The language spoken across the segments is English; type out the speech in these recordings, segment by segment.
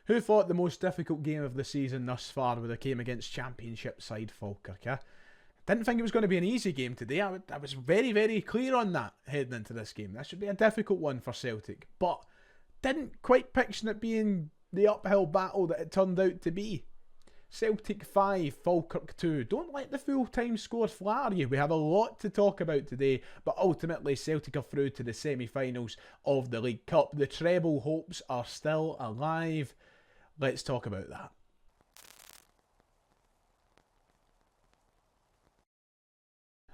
Who thought the most difficult game of the season thus far would have came against Championship side Falkirk? Didn't think it was going to be an easy game today. I was very, very clear on that heading into this game. This should be a difficult one for Celtic, but didn't quite picture it being the uphill battle that it turned out to be. Celtic 5, Falkirk 2. Don't let the full-time score flatter you. We have a lot to talk about today, but ultimately Celtic are through to the semi-finals of the League Cup. The treble hopes are still alive. Let's talk about that.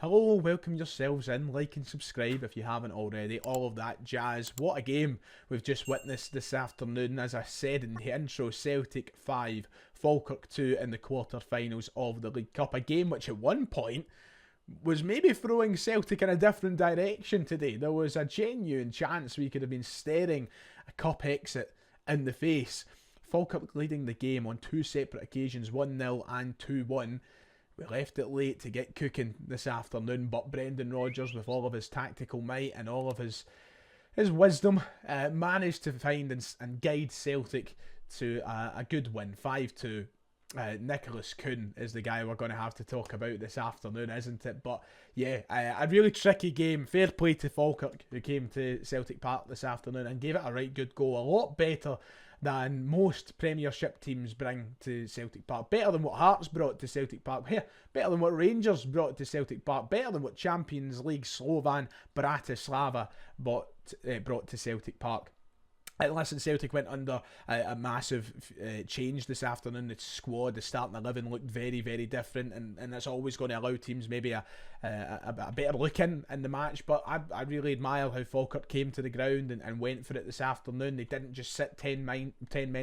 Hello, welcome yourselves in, like and subscribe if you haven't already, all of that jazz. What a game we've just witnessed this afternoon. As I said in the intro, Celtic 5, Falkirk 2 in the quarter-finals of the League Cup. A game which at one point was maybe throwing Celtic in a different direction today. There was a genuine chance we could have been staring a cup exit in the face. Falkirk leading the game on two separate occasions, 1-0 and 2-1. We left it late to get cooking this afternoon, but Brendan Rodgers, with all of his tactical might and all of his wisdom, managed to find and guide Celtic to a good win, 5-2. Nicholas Kuhn is the guy we're going to have to talk about this afternoon, isn't it? But yeah, a really tricky game. Fair play to Falkirk, who came to Celtic Park this afternoon and gave it a right good go. A lot better than most Premiership teams bring to Celtic Park. Better than what Hearts brought to Celtic Park. Better than what Rangers brought to Celtic Park. Better than what Champions League Slovan Bratislava brought to Celtic Park. And listen, Celtic went under a massive change this afternoon. The squad, the starting 11 looked very, very different, and that's always going to allow teams maybe a better look in the match. But I really admire how Falkirk came to the ground and went for it this afternoon. They didn't just sit 10 men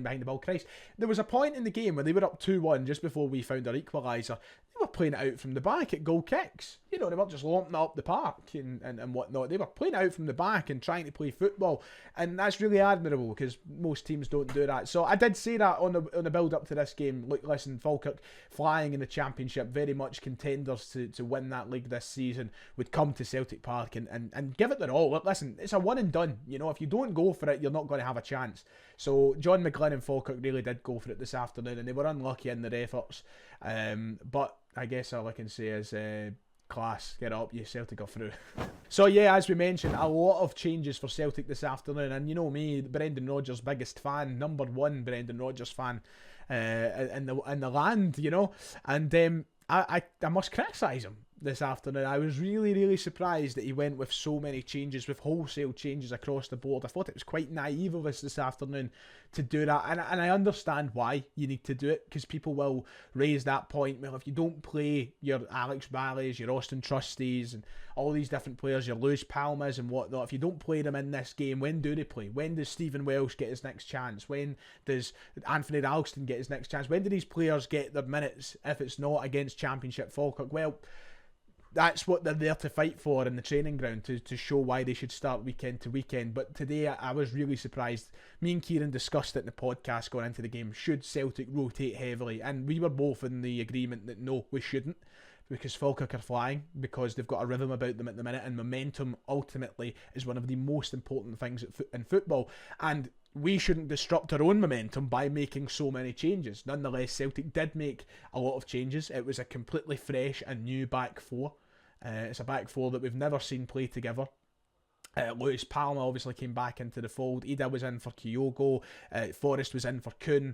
behind the ball. Christ, there was a point in the game where they were up 2-1 just before we found our equaliser. They were playing it out from the back at goal kicks. You know, they weren't just lomping it up the park and whatnot. They were playing it out from the back and trying to play football, and that's really admirable because most teams don't do that. So I did say that on the build up to this game. Look, listen, Falkirk flying in the Championship, very much contenders to win that league this season, would come to Celtic Park and give it their all. Look, listen, it's a one and done. You know, if you don't go for it, you're not going to have a chance. So John McGlynn and Falkirk really did go for it this afternoon, and they were unlucky in their efforts. But I guess all I can say is class, get up, you Celtic are through. So yeah, as we mentioned, a lot of changes for Celtic this afternoon, and you know me, Brendan Rodgers' biggest fan, number one Brendan Rodgers fan in the land, you know, and I must criticise him this afternoon. I was really, really surprised that he went with so many changes, with wholesale changes across the board. I thought it was quite naive of us this afternoon to do that, and I understand why you need to do it, because people will raise that point. Well, if you don't play your Alex Barleys, your Austin Trustees, and all these different players, your Lewis Palmas and whatnot, if you don't play them in this game, when do they play? When does Stephen Welsh get his next chance? When does Anthony Ralston get his next chance? When do these players get their minutes if it's not against Championship Falkirk? Well, that's what they're there to fight for in the training ground, to show why they should start weekend to weekend. But today I was really surprised. Me and Kieran discussed it in the podcast going into the game. Should Celtic rotate heavily? And we were both in the agreement that no, we shouldn't, because Falkirk are flying, because they've got a rhythm about them at the minute, and momentum ultimately is one of the most important things in football. And we shouldn't disrupt our own momentum by making so many changes. Nonetheless, Celtic did make a lot of changes. It was a completely fresh and new back four. It's a back four that we've never seen play together. Lewis Palma obviously came back into the fold. Ida was in for Kyogo. Forrest was in for Kuhn.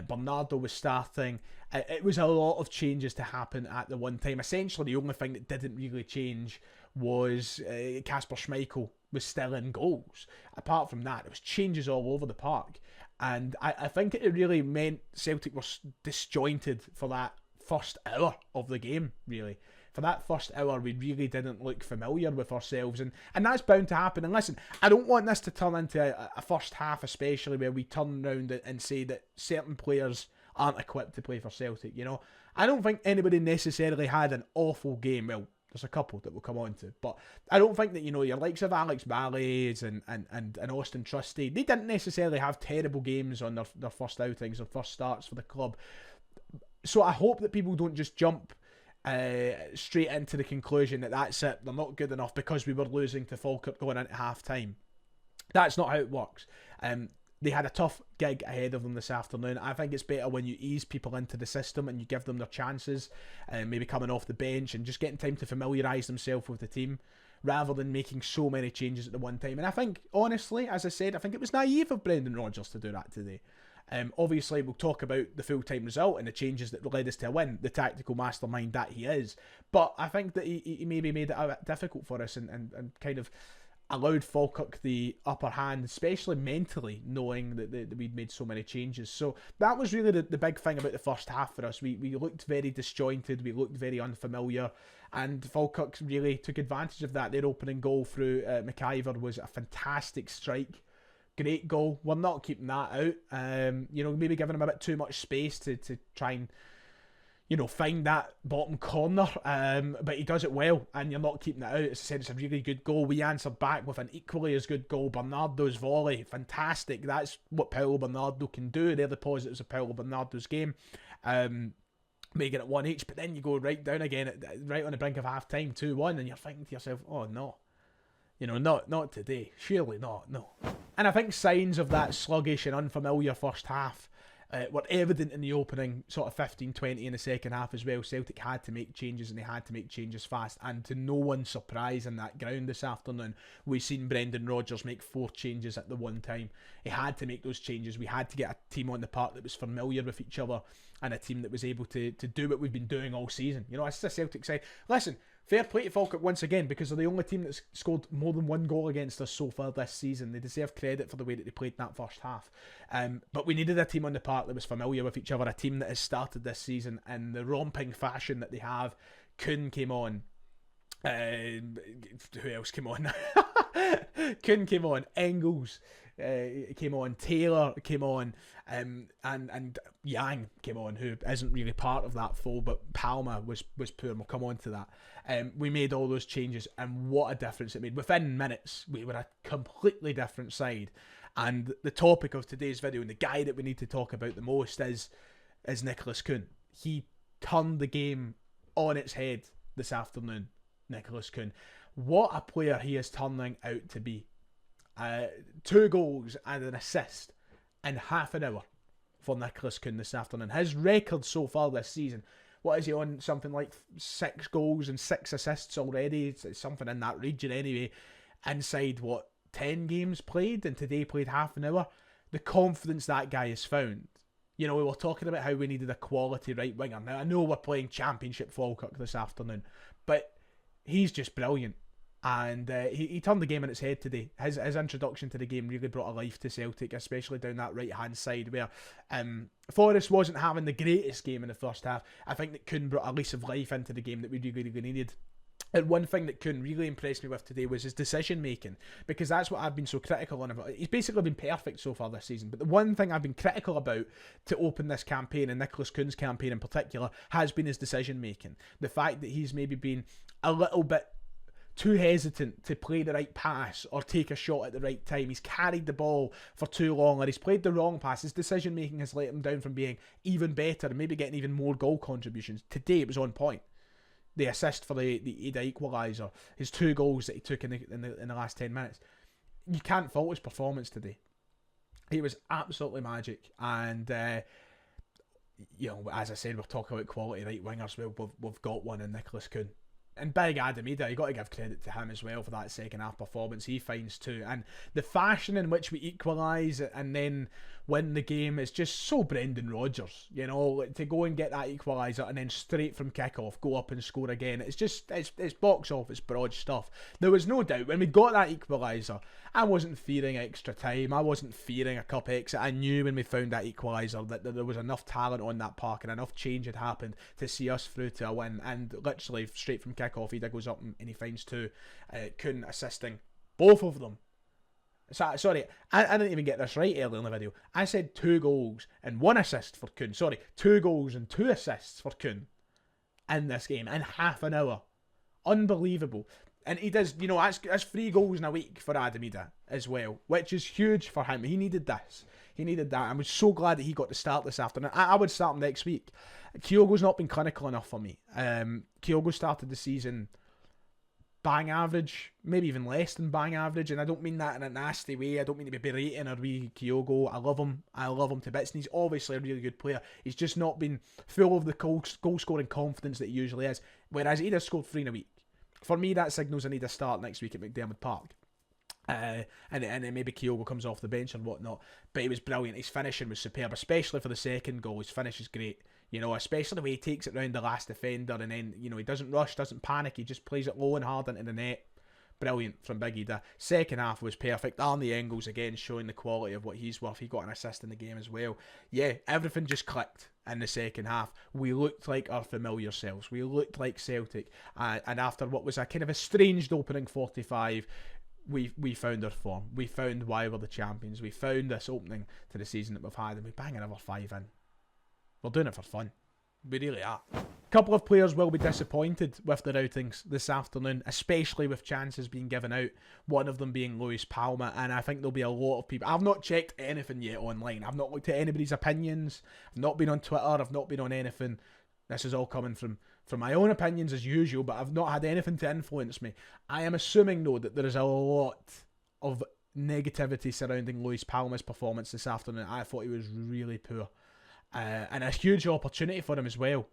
Bernardo was starting. It was a lot of changes to happen at the one time. Essentially, the only thing that didn't really change was Kasper Schmeichel was still in goals. Apart from that, it was changes all over the park. And I think it really meant Celtic were disjointed for that first hour of the game, really. For that first hour, we really didn't look familiar with ourselves, and that's bound to happen. And listen, I don't want this to turn into a first half, especially where we turn around and say that certain players aren't equipped to play for Celtic. You know, I don't think anybody necessarily had an awful game. Well, there's a couple that we'll come on to, but I don't think that, you know, your likes of Alex Barleys and Austin Trusty, they didn't necessarily have terrible games on their first outings or first starts for the club. So I hope that people don't just jump straight into the conclusion that that's it, they're not good enough because we were losing to Falkirk going into half time. That's not how it works. they had a tough gig ahead of them this afternoon. I think it's better when you ease people into the system and you give them their chances, maybe coming off the bench and just getting time to familiarise themselves with the team, rather than making so many changes at the one time. And I think, honestly, as I said, I think it was naive of Brendan Rodgers to do that today. Obviously, we'll talk about the full-time result and the changes that led us to a win, the tactical mastermind that he is. But I think that he maybe made it a bit difficult for us and kind of allowed Falkirk the upper hand, especially mentally, knowing that we'd made so many changes. So that was really the big thing about the first half for us. We looked very disjointed, we looked very unfamiliar, and Falkirk really took advantage of that. Their opening goal through McIver was a fantastic strike. Great goal. We're not keeping that out. Maybe giving him a bit too much space to try and find that bottom corner, but he does it well, and you're not keeping it out. As I said, it's a really good goal. We answered back with an equally as good goal. Bernardo's volley, fantastic. That's what Paulo Bernardo can do. They're the positives of Paulo Bernardo's game. Making it 1-1, but then you go right down again, right on the brink of half-time, 2-1, and you're thinking to yourself, oh no. Not today. Surely not, no. And I think signs of that sluggish and unfamiliar first half were evident in the opening sort of 15-20 in the second half as well. Celtic had to make changes, and they had to make changes fast. And to no one's surprise in that ground this afternoon, we've seen Brendan Rodgers make 4 changes at the one time. He had to make those changes. We had to get a team on the park that was familiar with each other, and a team that was able to do what we've been doing all season. It's a Celtic side. Listen, fair play to Falkirk once again, because they're the only team that's scored more than 1 goal against us so far this season. They deserve credit for the way that they played in that first half. But we needed a team on the park that was familiar with each other, a team that has started this season in the romping fashion that they have. Kuhn came on. Who else came on? Kuhn came on. Engels came on. Taylor came on. And Yang came on, who isn't really part of that fold, but Palma was poor, and we'll come on to that. We made all those changes, and what a difference it made. Within minutes, we were a completely different side. And the topic of today's video, and the guy that we need to talk about the most, is Nicholas Kuhn. He turned the game on its head this afternoon, Nicholas Kuhn. What a player he is turning out to be. 2 goals and an assist in half an hour for Nicholas Kuhn this afternoon. His record so far this season, what is he on? Something like 6 goals and 6 assists already. It's something in that region anyway. Inside, 10 games played, and today played half an hour. The confidence that guy has found. We were talking about how we needed a quality right winger. Now, I know we're playing Championship Falkirk this afternoon, but he's just brilliant. And he turned the game on its head today. His introduction to the game really brought a life to Celtic, especially down that right-hand side where Forrest wasn't having the greatest game in the first half. I think that Kuhn brought a lease of life into the game that we really, really needed. And one thing that Kuhn really impressed me with today was his decision-making, because that's what I've been so critical on him. He's basically been perfect so far this season, but the one thing I've been critical about to open this campaign, and Nicholas Kuhn's campaign in particular, has been his decision-making. The fact that he's maybe been a little bit too hesitant to play the right pass or take a shot at the right time. He's carried the ball for too long, or he's played the wrong pass. His decision making has let him down from being even better and maybe getting even more goal contributions. Today it was on point. The assist for the Ada equaliser, his 2 goals that he took in the last 10 minutes. You can't fault his performance today. He was absolutely magic, and as I said, we're talking about quality right wingers. Well, we've got one in Nicholas Kuhn. And big Adam Ida, you got to give credit to him as well for that second half performance. He finds 2, and the fashion in which we equalise and then win the game is just so Brendan Rodgers. To go and get that equaliser and then straight from kick-off go up and score again. It's box office broad stuff. There was no doubt when we got that equaliser, I wasn't fearing extra time. I wasn't fearing a cup exit. I knew when we found that equaliser that there was enough talent on that park and enough change had happened to see us through to a win. And literally straight from kick-off, Ida goes up and he finds 2. Kuhn assisting both of them. Sorry, I didn't even get this right earlier in the video. I said 2 goals and 1 assist for Kuhn. Sorry, 2 goals and 2 assists for Kuhn in this game in half an hour. Unbelievable. And he does, that's 3 goals in a week for Adam Ida as well, which is huge for him. He needed this. He needed that. I was so glad that he got to start this afternoon. I would start him next week. Kyogo's not been clinical enough for me. Kyogo started the season bang average, maybe even less than bang average, and I don't mean that in a nasty way. I don't mean to be berating or wee Kyogo. I love him to bits, and he's obviously a really good player. He's just not been full of the goal scoring confidence that he usually is, whereas he'd have scored 3 in a week. For me, that signals I need a start next week at McDiarmid Park. And then maybe Kyogo comes off the bench and whatnot. But he was brilliant. His finishing was superb, especially for the second goal. His finish is great. You know, especially the way he takes it round the last defender, and then, you know, he doesn't rush, doesn't panic. He just plays it low and hard into the net. Brilliant from Biggie. The second half was perfect. Arnie Engels again showing the quality of what he's worth. He got an assist in the game as well. Yeah, everything just clicked in the second half. We looked like our familiar selves. We looked like Celtic. And after what was a kind of estranged opening 45, we found our form. We found why we're the champions. We found this opening to the season that we've had, and we bang another 5 in. We're doing it for fun. We really are. A couple of players will be disappointed with their outings this afternoon, especially with chances being given out. One of them being Luis Palma, and I think there'll be a lot of people. I've not checked anything yet online. I've not looked at anybody's opinions. I've not been on Twitter. I've not been on anything. This is all coming from my own opinions as usual, but I've not had anything to influence me. I am assuming, though, that there is a lot of negativity surrounding Luis Palma's performance this afternoon. I thought he was really poor. And a huge opportunity for him as well.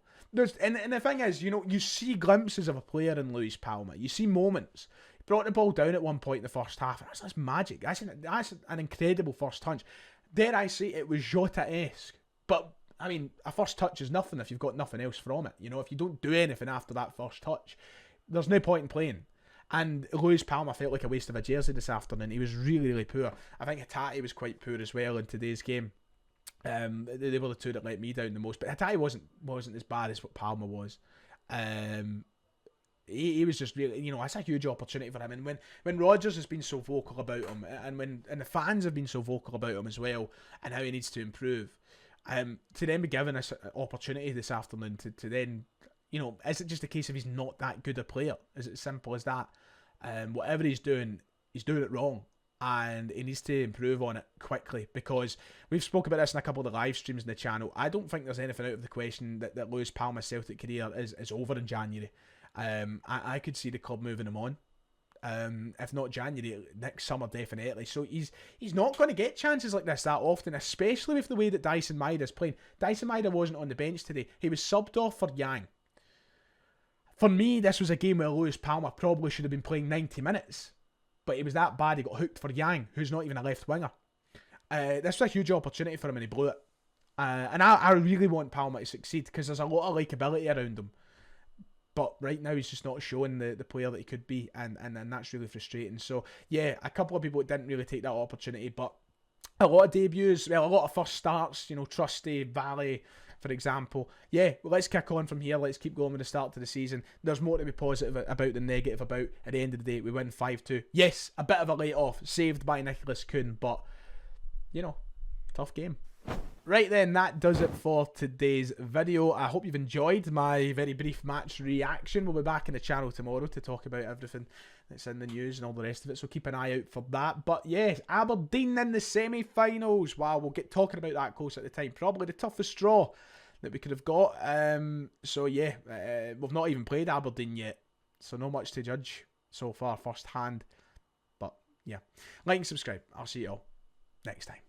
And the thing is, you know, you see glimpses of a player in Luis Palma. You see moments. He brought the ball down at one point in the first half. That's magic. That's an incredible first touch. Dare I say it was Jota-esque. But, I mean, a first touch is nothing if you've got nothing else from it. You know, if you don't do anything after that first touch, there's no point in playing. And Luis Palma felt like a waste of a jersey this afternoon. He was really, really poor. I think Hatate was quite poor as well in today's game. They were the two that let me down the most, but Hatate wasn't as bad as what Palma was. He was just really, you know, that's a huge opportunity for him. And when Rodgers has been so vocal about him, and the fans have been so vocal about him as well, and how he needs to improve, to then be given this opportunity this afternoon to then, you know, is it just a case of he's not that good a player? Is it as simple as that? Whatever he's doing it wrong. And he needs to improve on it quickly, because we've spoke about this in a couple of the live streams in the channel. I don't think there's anything out of the question that Luis Palma's Celtic career is over in January. I could see the club moving him on. If not January, next summer definitely. So he's not going to get chances like this that often, especially with the way that Dyson Maida's playing. Dyson Maida wasn't on the bench today. He was subbed off for Yang. For me, this was a game where Luis Palma probably should have been playing 90 minutes. But he was that bad, he got hooked for Yang, who's not even a left winger. This was a huge opportunity for him, and he blew it. And I really want Palma to succeed, because there's a lot of likeability around him. But right now, he's just not showing the player that he could be, and that's really frustrating. So, yeah, a couple of people didn't really take that opportunity, but a lot of debuts, well, a lot of first starts, you know, Trusty, Valley, for example. Yeah, well, let's kick on from here. Let's keep going with the start to the season. There's more to be positive about than negative about. At the end of the day, we win 5-2. Yes, a bit of a late off, saved by Nicholas Kuhn, but, you know, tough game. Right then, that does it for today's video. I hope you've enjoyed my very brief match reaction. We'll be back in the channel tomorrow to talk about everything that's in the news and all the rest of it, so keep an eye out for that. But yes, Aberdeen in the semi-finals. Wow, we'll get talking about that close at the time. Probably the toughest draw that we could have got. So yeah, we've not even played Aberdeen yet, so not much to judge so far first hand. But yeah, like and subscribe. I'll see you all next time.